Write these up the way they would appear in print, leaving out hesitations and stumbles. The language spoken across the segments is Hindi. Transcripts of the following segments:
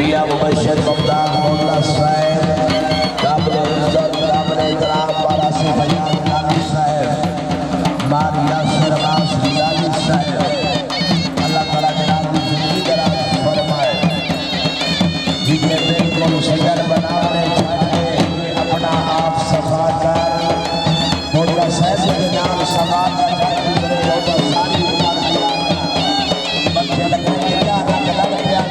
मियां मुबशर बगदाद मोहल्ला साहब काबिल इज्जत काबिल एहतराम वारासी बयान नानी साहब मारिया सरमास रियाली साहब अल्लाह ताला जनाब की जिंदगी दराज फरमाए जिनके बिल्कुल शिकर बनाने चाहिए अपना आप सफा कर मोहल्ला साहब के नाम सफा कर सारी बच्चे लगे क्या लग गया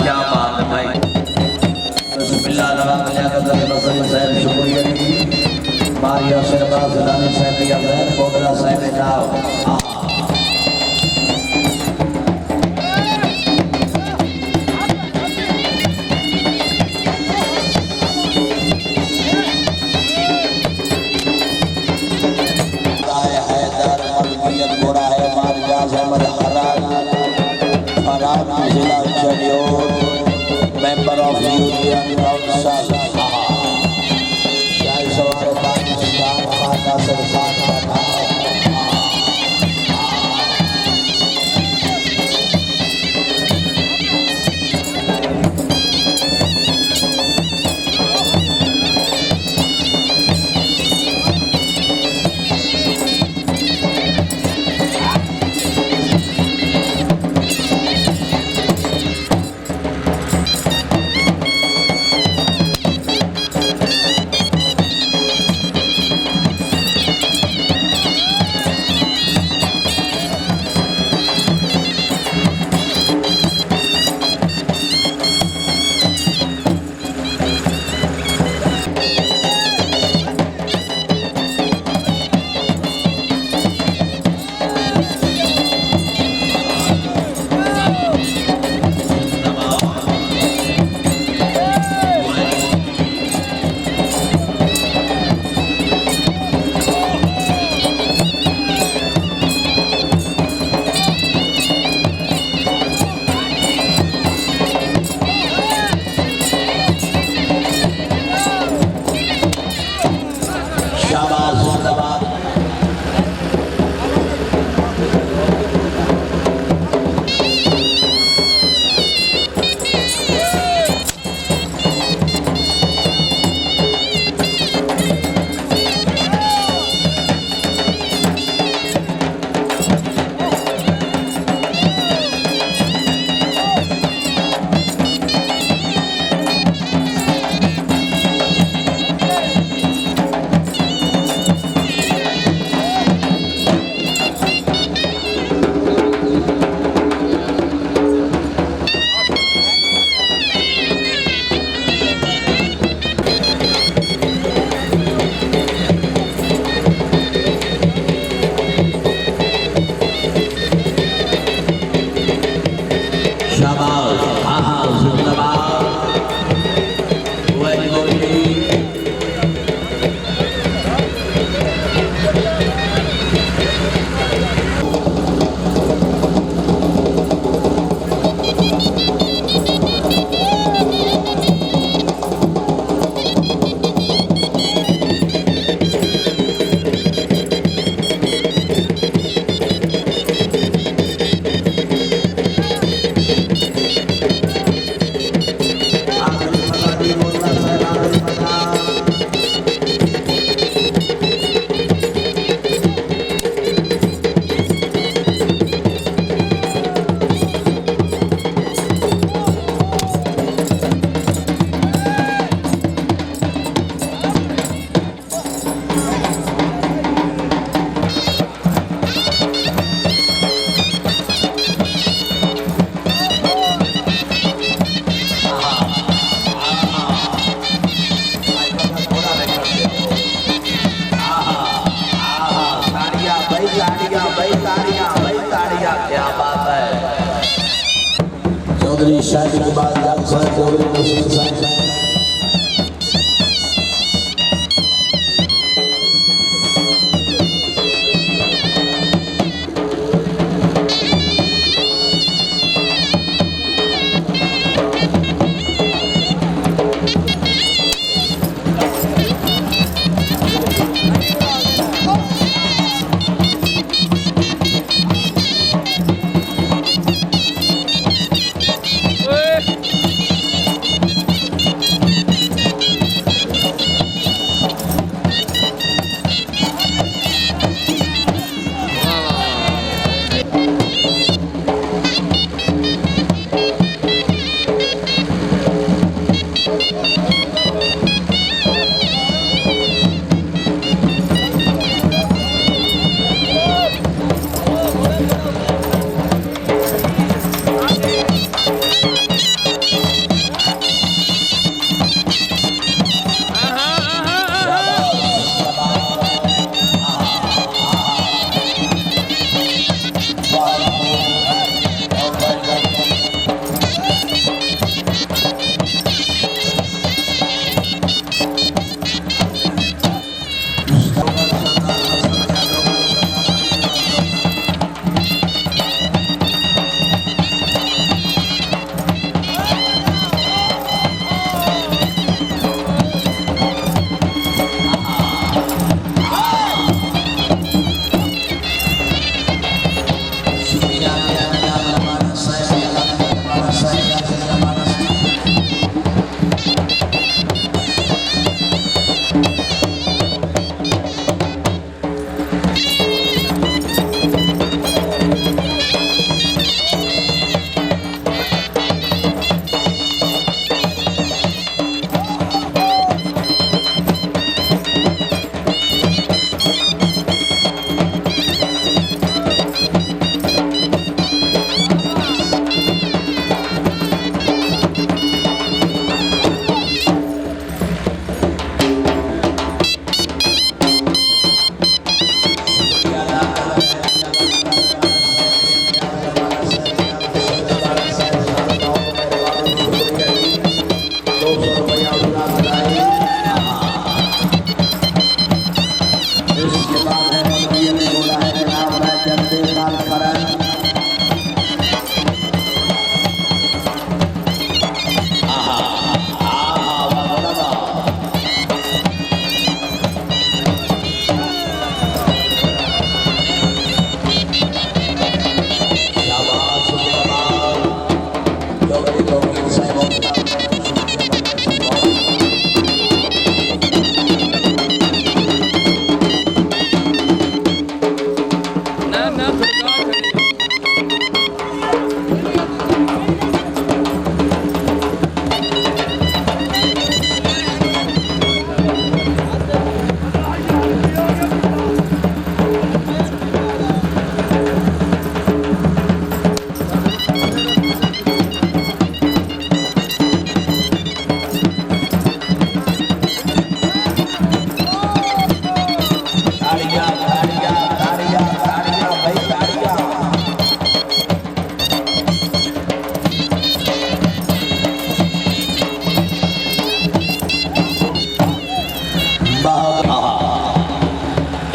क्या बात है भाई शुक्रिया मारिया सरबाज रानी साहब बोगरा साहब जाओ member of Union Council Syai Sawara Pakistan Mata Sersan Mata Chaudhary शादी के बाद चौधरी नसीम साहब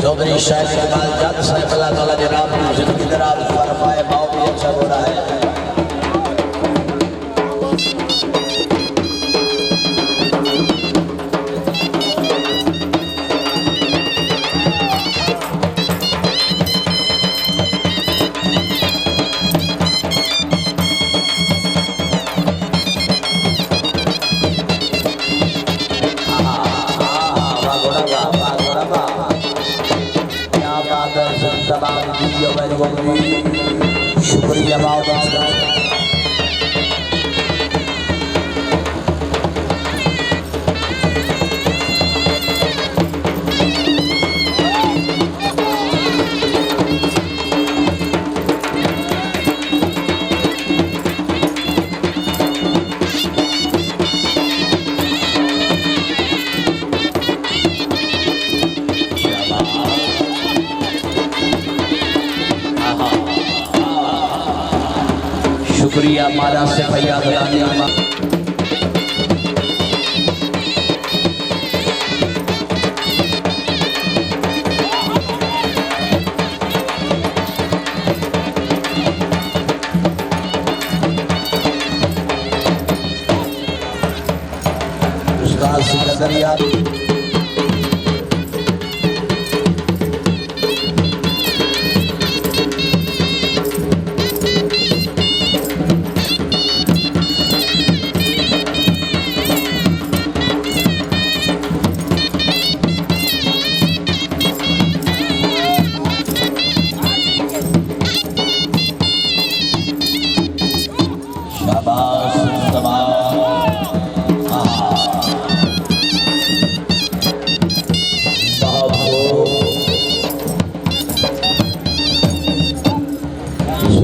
चौधरी शादी के बाद जब से अल्लाह ताला जनाब की जिंदगी दराज फरमाए भाव भी अच्छा हो रहा है। शुक्रिया Dia Mara Sepaya Dania Ustaz Sikandarian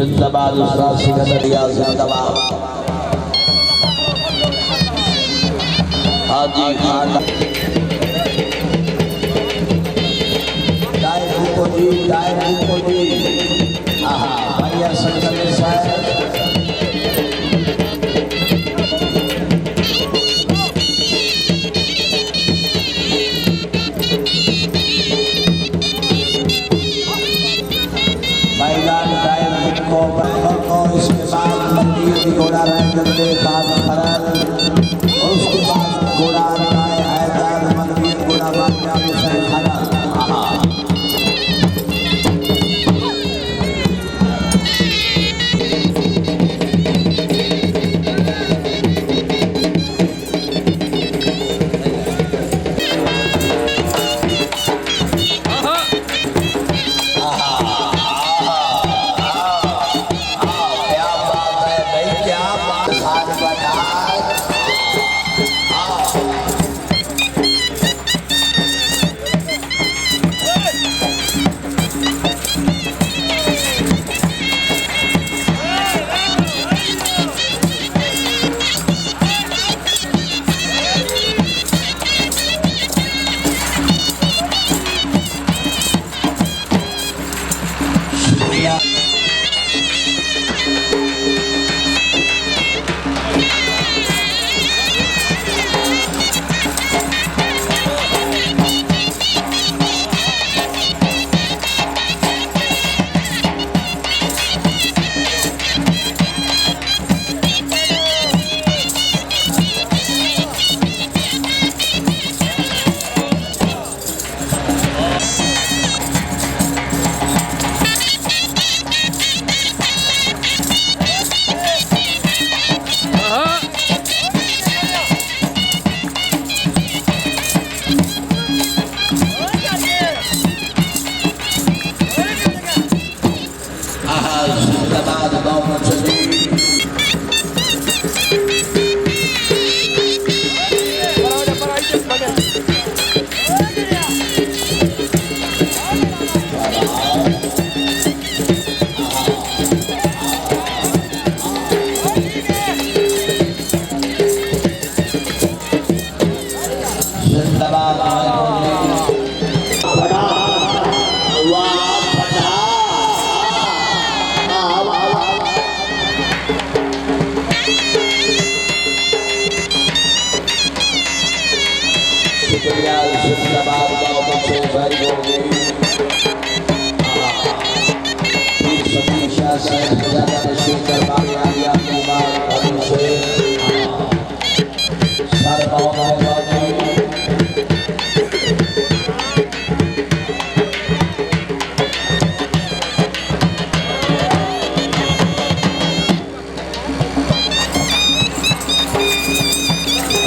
जिंदाबाद उस्ताद सिकंदरिया जिंदाबाद हाजी खान डायरेक्ट को जी आहा भैया सिकंदर साहब इसके बाद मंदिर की घोड़ा रहेंगे बाद खरल उसके बाद घोड़ा राय हैदर मंदिर घोड़ा बादशाह हुसैन खरल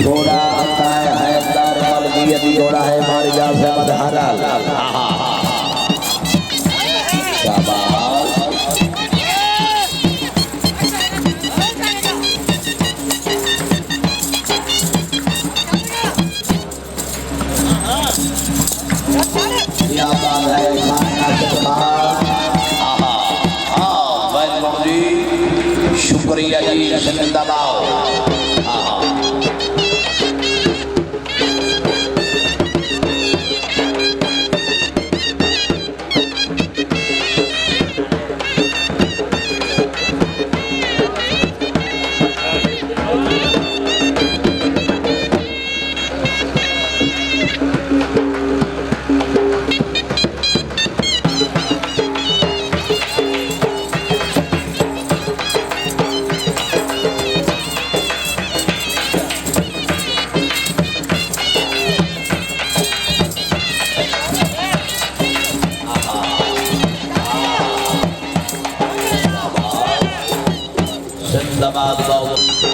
घोड़ा आता है हैदर मलकियती घोड़ा है मारिया से मदहरल शाबाश क्या बात है खाना जी शुक्रिया जी जिंदाबाद जिंदाबाद बाबू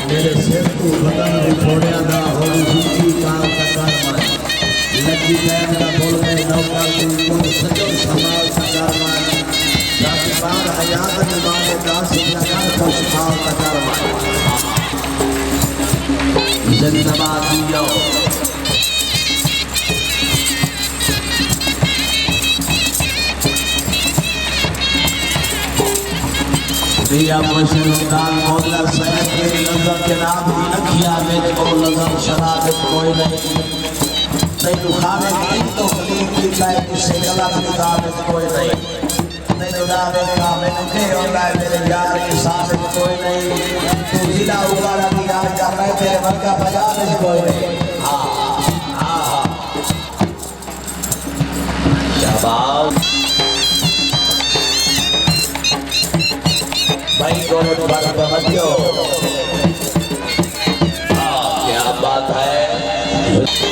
मेरे सिर को बदन छोड़िया ना हो जिंदगी काम का कारमान लगी पैर का बोल में नौका को सजो समाल का कारमान जाति बार हयात निभाने का सिद्धांत को समाल का कारमान जिंदाबाद दियो दिया मुश्किल मोदर सैयद मेरी नजर के नाम ही रखिया मेरे को नजर शराबत कोई नहीं दुखावे की तो कलीम की लाइफ से गलत निकाबत कोई नहीं उड़ावे का मैंने के और मेरे यार के साथ कोई नहीं तू जिला उगाड़ा की यार जा मैं तेरे मन का बाजार में कोई नहीं हाँ शाबाश भाई दोनों बात समझो क्या बात है